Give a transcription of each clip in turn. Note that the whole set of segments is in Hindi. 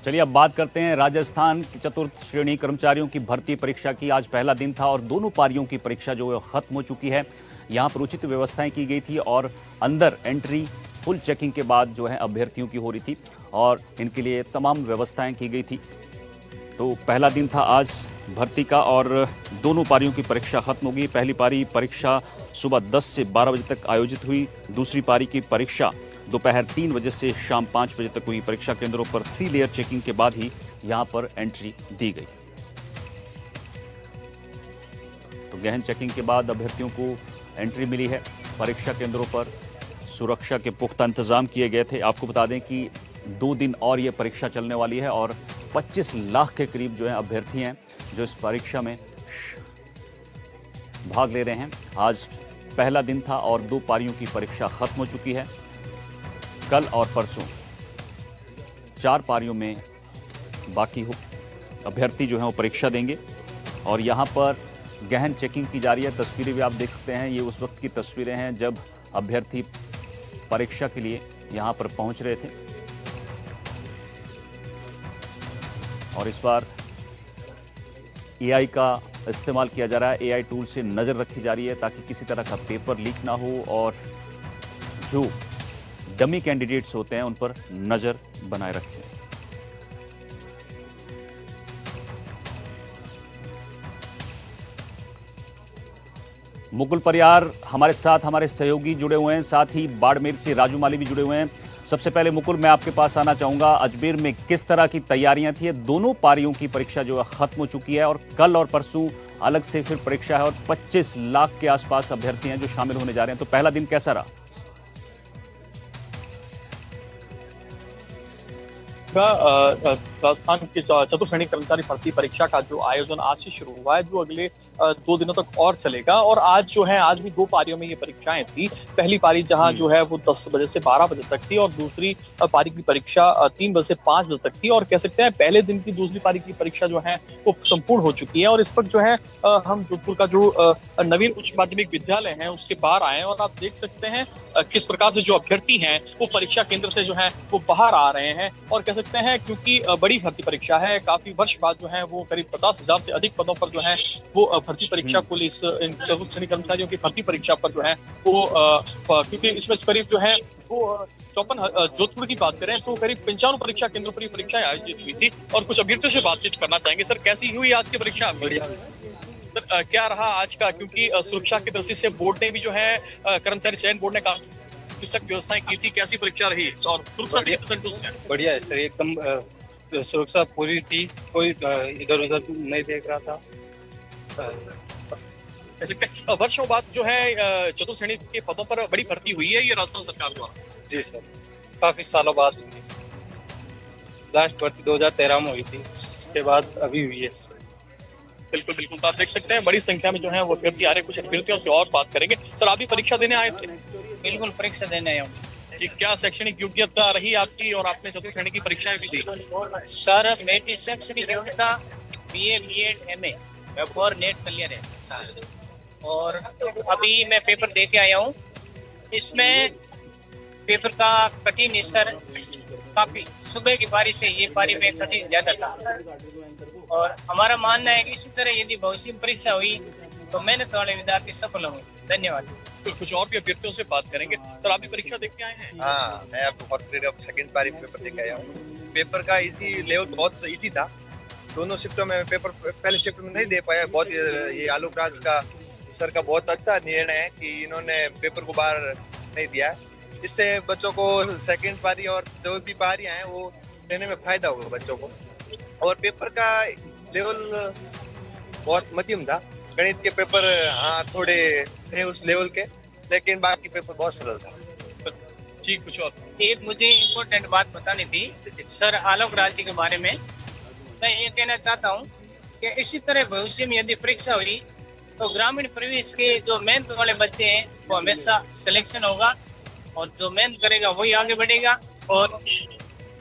चलिए अब बात करते हैं राजस्थान की चतुर्थ श्रेणी कर्मचारियों की भर्ती परीक्षा की। आज पहला दिन था और दोनों पारियों की परीक्षा जो है खत्म हो चुकी है। यहाँ पर उचित व्यवस्थाएं की गई थी और अंदर एंट्री फुल चेकिंग के बाद जो है अभ्यर्थियों की हो रही थी और इनके लिए तमाम व्यवस्थाएं की गई थी। तो पहला दिन था आज भर्ती का और दोनों पारियों की परीक्षा खत्म हो गई। पहली पारी परीक्षा सुबह 10 से 12 बजे तक आयोजित हुई। दूसरी पारी की परीक्षा दोपहर 3 बजे से शाम 5 बजे तक हुई। परीक्षा केंद्रों पर 3 लेयर चेकिंग के बाद ही यहां पर एंट्री दी गई। तो गहन चेकिंग के बाद अभ्यर्थियों को एंट्री मिली है। परीक्षा केंद्रों पर सुरक्षा के पुख्ता इंतजाम किए गए थे। आपको बता दें कि 2 दिन और ये परीक्षा चलने वाली है और 25 लाख के करीब जो है अभ्यर्थी हैं जो इस परीक्षा में भाग ले रहे हैं। आज पहला दिन था और 2 पारियों की परीक्षा खत्म हो चुकी है। कल और परसों 4 पारियों में बाकी अभ्यर्थी जो हैं वो परीक्षा देंगे और यहाँ पर गहन चेकिंग की जा रही है। तस्वीरें भी आप देख सकते हैं। ये उस वक्त की तस्वीरें हैं जब अभ्यर्थी परीक्षा के लिए यहाँ पर पहुँच रहे थे और इस बार एआई का इस्तेमाल किया जा रहा है। एआई टूल से नज़र रखी जा रही है ताकि किसी तरह का पेपर लीक ना हो और जो डमी कैंडिडेट्स होते हैं उन पर नज़र बनाए रखें। मुकुल परियार हमारे साथ हमारे सहयोगी जुड़े हुए हैं, साथ ही बाड़मेर से राजू माली भी जुड़े हुए हैं। सबसे पहले मुकुल, मैं आपके पास आना चाहूंगा। अजमेर में किस तरह की तैयारियां थी? दोनों पारियों की परीक्षा जो है खत्म हो चुकी है और कल और परसों अलग से फिर परीक्षा है और 25 लाख के आसपास अभ्यर्थी हैं जो शामिल होने जा रहे हैं। तो पहला दिन कैसा रहा? राजस्थान की चतुर्थ श्रेणी कर्मचारी भर्ती परीक्षा का जो आयोजन आज से शुरू हुआ है, जो अगले 2 दिनों तक और चलेगा। और आज जो है, आज भी 2 पारियों में ये परीक्षाएं थी। पहली पारी जहां जो है वो 10 बजे से 12 बजे तक थी और दूसरी पारी की परीक्षा 3 बजे से 5 बजे तक थी। और कह सकते हैं पहले दिन की दूसरी पारी की परीक्षा जो है वो संपूर्ण हो चुकी है। और इस वक्त जो है हम जोधपुर का जो नवीन उच्च माध्यमिक विद्यालय है उसके बाहर आए हैं और आप देख सकते हैं किस प्रकार से जो अभ्यर्थी हैं वो परीक्षा केंद्र से जो है वो बाहर आ रहे हैं। और कह सकते हैं क्योंकि बड़ी भर्ती परीक्षा है, काफी वर्ष बाद जो है वो करीब 50,000 से अधिक पदों पर जो है वो भर्ती परीक्षा को इन चतुर्थ श्रेणी कर्मचारियों की भर्ती परीक्षा पर जो है वो क्योंकि इसमें करीब जो है वो 54 जोधपुर की बात करें तो करीब 55 परीक्षा केंद्रों पर ये परीक्षाएं आयोजित हुई थी। और कुछ अभ्यर्थियों से बातचीत करना चाहेंगे। सर, कैसी हुई आज की परीक्षा? बढ़िया। सर, क्या रहा आज का? क्योंकि सुरक्षा की दृष्टि से बोर्ड ने भी जो है कर्मचारी चयन बोर्ड ने काफी सख्त व्यवस्थाएं की थी। कैसी परीक्षा रही और सुरक्षा? बढ़िया है सर, एकदम सुरक्षा पूरी थी, कोई इधर उधर नहीं देख रहा था। वर्षों बाद जो है चतुर्थ श्रेणी के पदों पर बड़ी भर्ती हुई है ये राजस्थान सरकार द्वारा। जी सर, काफी सालों बाद हुई। लास्ट भर्ती 2013 में हुई थी, उसके बाद अभी हुई है। बिल्कुल बिल्कुल, तो आप देख सकते हैं बड़ी संख्या में जो है वो अभ्यर्थी आ रहे हैं। कुछ अभ्यर्थियों से और बात करेंगे। सर, आप भी परीक्षा देने आए थे? बिल्कुल, परीक्षा देने आया हूँ। क्या शैक्षणिक योग्यता रही आपकी और आपने चतुर्थ श्रेणी की परीक्षाएं भी दी? सर, मेरी शैक्षणिक योग्यता BA, B.Ed, MA और नेट क्लियर है। और अभी मैं पेपर दे के आया हूँ। इसमें पेपर का कठिन स्तर काफी, सुबह की पारी से ये पारी में कठिन ज्यादा था। और हमारा मानना है कि इसी तरह यदि भविष्य में परीक्षा हुई तो मेहनत वाले विद्यार्थी सफल होंगे। धन्यवाद। तो कुछ और भी अभ्यर्थियों से बात करेंगे। सर, आप भी परीक्षा देख के आए हैं? हाँ, मैं अब कॉर्पोरेट सेकंड पारी पेपर देख आया हूँ। पेपर का इजी लेवल बहुत इजी था। दोनों शिफ्टों में पेपर पहले शिफ्ट में नहीं दे पाया। बहुत ये आलोक राज का सर का बहुत अच्छा निर्णय है कि इन्होंने पेपर को बाहर नहीं दिया है। इससे बच्चों को सेकंड पारी और जो भी पारियां हैं वो देने में फायदा होगा बच्चों को। और पेपर का लेवल बहुत मध्यम था। गणित के पेपर हाँ थोड़े थे उस लेवल के, लेकिन बाकी पेपर बहुत सरल था। जी, कुछ और? एक मुझे इम्पोर्टेंट बात बतानी थी सर आलोक राज जी के बारे में। मैं ये कहना चाहता हूँ कि इसी तरह भविष्य में यदि परीक्षा हुई तो ग्रामीण प्रवेश के जो मेहनत वाले बच्चे हैं वो हमेशा सिलेक्शन होगा और जो मेहनत करेगा वही आगे बढ़ेगा। और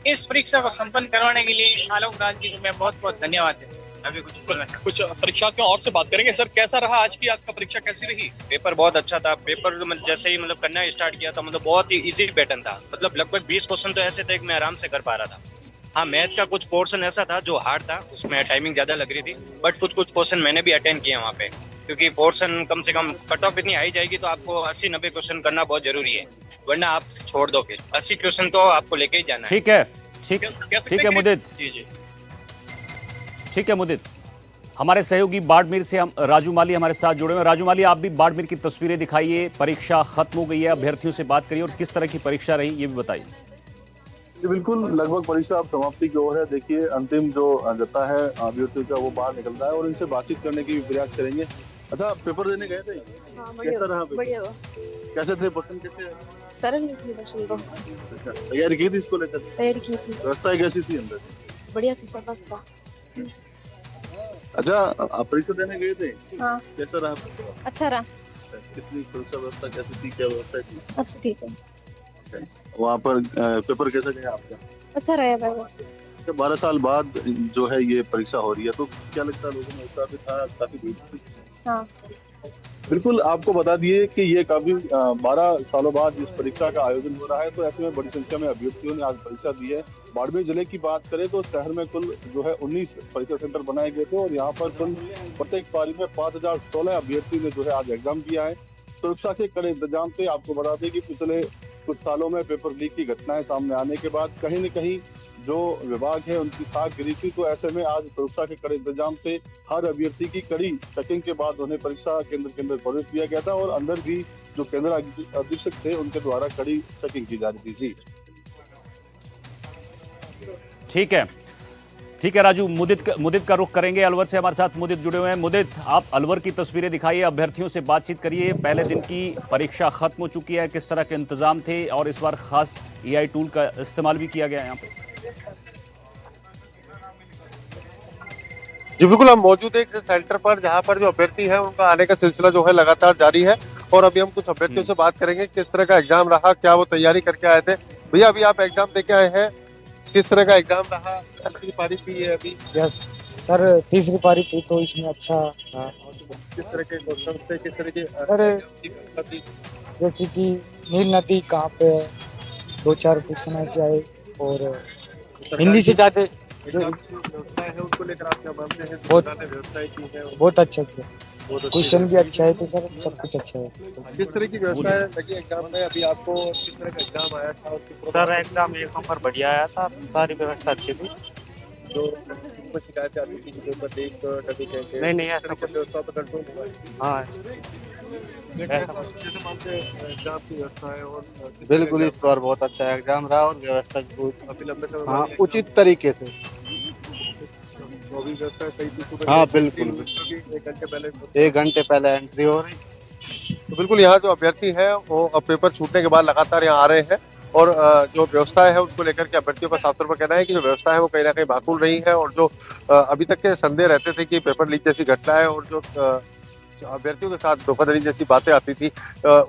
इस परीक्षा को संपन्न करवाने के लिए आलोक राज जी को मैं बहुत बहुत धन्यवाद देता हूं। अभी कुछ परीक्षार्थियों और से बात करेंगे। सर, कैसा रहा आज की आपका परीक्षा? कैसी रही? पेपर बहुत अच्छा था। पेपर जैसे ही करना स्टार्ट किया था बहुत ही इजी पैटर्न था। लगभग 20 क्वेश्चन तो ऐसे थे कि मैं आराम से कर पा रहा था। हाँ, मैथ का कुछ पोर्शन ऐसा था जो हार्ड था, उसमें टाइमिंग ज्यादा लग रही थी, बट कुछ कुछ क्वेश्चन मैंने भी अटेंड किए वहाँ पे, क्योंकि पोर्शन कम से कम कट ऑफ इतनी हाई जाएगी तो आपको 80-90 क्वेश्चन करना बहुत जरूरी है, वरना आप छोड़ दो फिर 80 क्वेश्चन तो आपको लेके ही जाना है। ठीक है, ठीक कह सकते ठीक है हैं कि- मुदित, जी जी ठीक है मुदित। हमारे सहयोगी बाड़मेर से हम राजू माली हमारे साथ जुड़े हुए हैं। राजू माली, आप भी बाड़मेर की तस्वीरें दिखाइए, परीक्षा खत्म हो गई है, अभ्यर्थियों से बात करिए और किस तरह की परीक्षा रही ये भी बताइए। जी बिल्कुल, लगभग परीक्षा अब समाप्ति की ओर है। देखिए, अंतिम जो जता है अभ्यर्थियों का वो बाहर निकल रहा है और इनसे बातचीत करने की भी प्रयास करेंगे। अच्छा, पेपर देने गए थे? हाँ, कैसा रहा पेपर? बढ़िया हुआ। कैसे थे क्वेश्चन, कैसे? सरल नहीं थी क्वेश्चन तो। अच्छा, तैयारी की थी इसको लेकर? तैयारी की थी, व्यवस्था कैसी थी अंदर? बढ़िया थी, सब मस्त था। अच्छा, आप परीक्षा देने गए थे? हाँ, कैसा रहा पेपर? अच्छा रहा। कितनी सुरक्षा व्यवस्था कैसी थी, क्या व्यवस्था थी? अच्छा ठीक है, वहाँ पर पेपर कैसा गया आपका? अच्छा रहा भाई। 12 साल बाद जो है ये परीक्षा हो रही है, तो क्या लगता है लोगों में उत्साह भी था, काफी भीड़ थी? हाँ, बिल्कुल, आपको बता दिए कि ये काफी 12 सालों बाद इस परीक्षा का आयोजन हो रहा है, तो ऐसे में बड़ी संख्या में अभ्यर्थियों ने आज परीक्षा दी है। बाड़मेर जिले की बात करें तो शहर में कुल जो है 19 परीक्षा सेंटर बनाए गए थे और यहाँ पर कुल प्रत्येक पारी में 5016 अभ्यर्थी ने जो है आज एग्जाम किया है। सुरक्षा के कड़े इंतजाम थे। आपको बता दें कि पिछले कुछ सालों में पेपर लीक की घटनाएं सामने आने के बाद कहीं न कहीं जो विभाग है उनकी साख गिरी थी, तो ऐसे में आज सुरक्षा के कड़े इंतजाम थे। हर अभ्यर्थी की कड़ी चेकिंग के बाद उन्हें परीक्षा केंद्र के अंदर प्रवेश दिया गया था और अंदर भी जो केंद्र अधीक्षक थे उनके द्वारा कड़ी चेकिंग की जा रही थी। जी ठीक है, ठीक है राजू, मुदित का रुख करेंगे। अलवर से हमारे साथ मुदित जुड़े हुए हैं। मुदित, आप अलवर की तस्वीरें दिखाइए, अभ्यर्थियों से बातचीत करिए। पहले दिन की परीक्षा खत्म हो चुकी है, किस तरह के इंतजाम थे और इस बार खास एआई टूल का इस्तेमाल भी किया गया है यहाँ पे? जी बिल्कुल, हम मौजूद है एक सेंटर पर जहां पर जो अभ्यर्थी है उनका आने का सिलसिला जो है लगातार जारी है और अभी हम कुछ अभ्यर्थियों से बात करेंगे किस तरह का एग्जाम रहा, क्या वो तैयारी करके आए थे। भैया, अभी आप एग्जाम देके आए हैं, किस तरह का एग्जाम रहा? तीसरी पारी भी है अभी। यस सर, तीसरी पारी थी तो इसमें अच्छा था। किस तरह के क्वेश्चन से, किस तरह के अरे जैसे कि नील नदी कहाँ पे है, 2-4 क्वेश्चन ऐसे आए और हिंदी से जाते एग्जाम की जो व्यवस्था है उसको लेकर आप क्या मानते हैं? बहुत- व्यवस्थाएं की है, बहुत अच्छा किया, बहुत अच्छी क्वेश्चन भी अच्छा है तो सर सब कुछ अच्छा है। किस तरह की व्यवस्था है लगी एग्जाम में? अभी आपको किस तरह का एग्जाम आया था? सर एग्जाम एक नंबर बढ़िया आया था, सारी व्यवस्था अच्छी थी। जो शिकायत आती थी कि पेपर लीक डबी कहेंगे, नहीं, किस ऐसा तरह की व्यवस्था पर कंट्रोल हुआ है? हाँ जैसे मानते हैं एग्जाम की व्यवस्था है और बिल्कुल इस बार बहुत अच्छा एग्जाम रहा और व्यवस्था अभी लंबे समय हाँ बाद उचित तरीके से। तो अभी व्यवस्था सही थी? सुबह हाँ, के बिल्कुल। 3 बजे की 1 घंटे पहले। 1 घंटे पहले एंट्री हो रही। तो बिल्कुल यहाँ जो अभ्यर्थी है वो अब पेपर छूटने के बाद लगातार यहाँ आ रहे हैं और जो व्यवस्था है उसको लेकर के अभ्यर्थियों का साफ तौर पर कहना है कि जो व्यवस्था है वो कहीं ना कहीं माकूल रही है और जो अभी तक के संदेह रहते थे कि पेपर लीक जैसी घटना है और जो अभ्यर्थियों के साथ धोखाधड़ी जैसी बातें आती थी,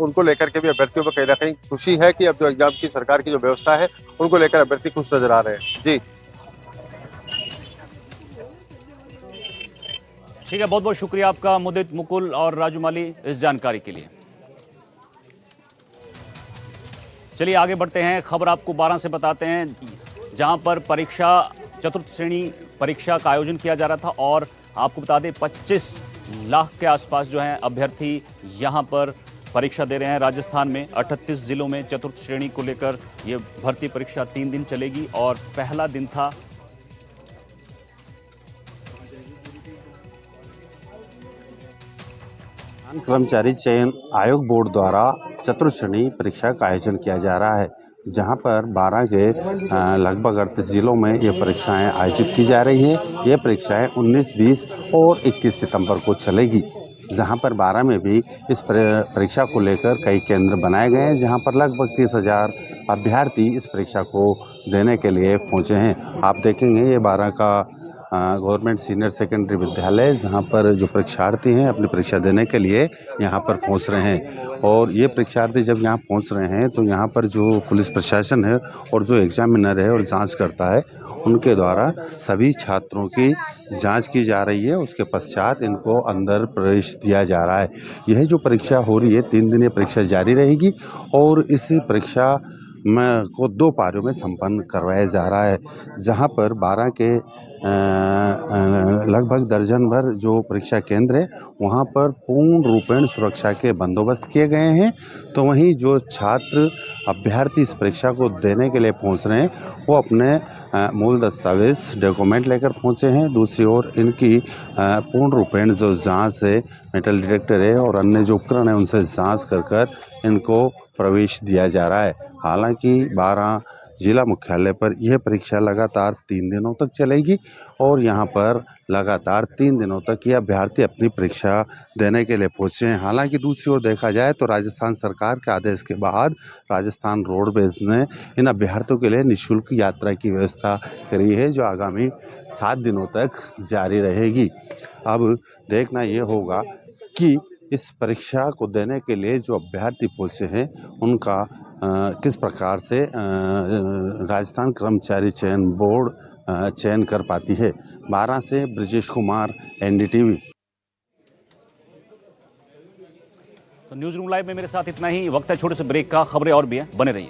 उनको लेकर के भी अभ्यर्थियों को कहीं ना कहीं खुशी है कि अब जो एग्जाम की सरकार की जो व्यवस्था है उनको लेकर अभ्यर्थी खुश नजर आ रहे हैं। जी ठीक है, बहुत बहुत शुक्रिया आपका मुदित, मुकुल और राजू माली इस जानकारी के लिए। चलिए आगे बढ़ते हैं, खबर आपको 12 से बताते हैं, जहां पर परीक्षा चतुर्थ श्रेणी परीक्षा का आयोजन किया जा रहा था और आपको बता दें 25 लाख के आसपास जो है अभ्यर्थी यहां पर परीक्षा दे रहे हैं। राजस्थान में 38 जिलों में चतुर्थ श्रेणी को लेकर ये भर्ती परीक्षा 3 दिन चलेगी और पहला दिन था कर्मचारी चयन आयोग बोर्ड द्वारा चतुर्थ श्रेणी परीक्षा का आयोजन किया जा रहा है, जहां पर 12 के लगभग 38 जिलों में ये परीक्षाएं आयोजित की जा रही है। ये परीक्षाएं 19, 20 और 21 सितंबर को चलेगी, जहां पर 12 में भी इस परीक्षा को लेकर कई केंद्र बनाए गए हैं, जहां पर लगभग 30,000 अभ्यर्थी इस परीक्षा को देने के लिए पहुंचे हैं। आप देखेंगे ये 12 का गवर्नमेंट सीनियर सेकेंडरी विद्यालय, जहां पर जो परीक्षार्थी हैं अपनी परीक्षा देने के लिए यहाँ पर पहुँच रहे हैं और ये परीक्षार्थी जब यहाँ पहुँच रहे हैं तो यहाँ पर जो पुलिस प्रशासन है और जो एग्जामिनर है और जांच करता है उनके द्वारा सभी छात्रों की जांच की जा रही है। उसके पश्चात इनको अंदर प्रवेश दिया जा रहा है। यह जो परीक्षा हो रही है 3 दिन ये परीक्षा जारी रहेगी और इस परीक्षा में को 2 पारियों में संपन्न करवाया जा रहा है, जहां पर 12 के लगभग दर्जन भर जो परीक्षा केंद्र है वहां पर पूर्ण रूपेण सुरक्षा के बंदोबस्त किए गए हैं। तो वहीं जो छात्र अभ्यर्थी इस परीक्षा को देने के लिए पहुंच रहे हैं वो अपने मूल दस्तावेज डॉक्यूमेंट लेकर पहुंचे हैं। दूसरी ओर इनकी पूर्ण रूपेण जो जांच है, मेटल डिटेक्टर है और अन्य जो उपकरण है उनसे जांच कर इनको प्रवेश दिया जा रहा है। हालांकि 12 जिला मुख्यालय पर यह परीक्षा लगातार 3 दिनों तक चलेगी और यहाँ पर लगातार 3 दिनों तक ये अभ्यर्थी अपनी परीक्षा देने के लिए पहुंचे हैं। हालांकि दूसरी ओर देखा जाए तो राजस्थान सरकार के आदेश के बाद राजस्थान रोडवेज ने इन अभ्यर्थियों के लिए निःशुल्क यात्रा की व्यवस्था करी है, जो आगामी 7 दिनों तक जारी रहेगी। अब देखना ये होगा कि इस परीक्षा को देने के लिए जो अभ्यर्थी पहुंचे हैं उनका किस प्रकार से राजस्थान कर्मचारी चयन बोर्ड चयन कर पाती है। 12 से ब्रजेश कुमार, NDTV। तो न्यूज़ रूम लाइव में मेरे साथ इतना ही। वक्त है छोटे से ब्रेक का। खबरें और भी हैं, बने रहिए।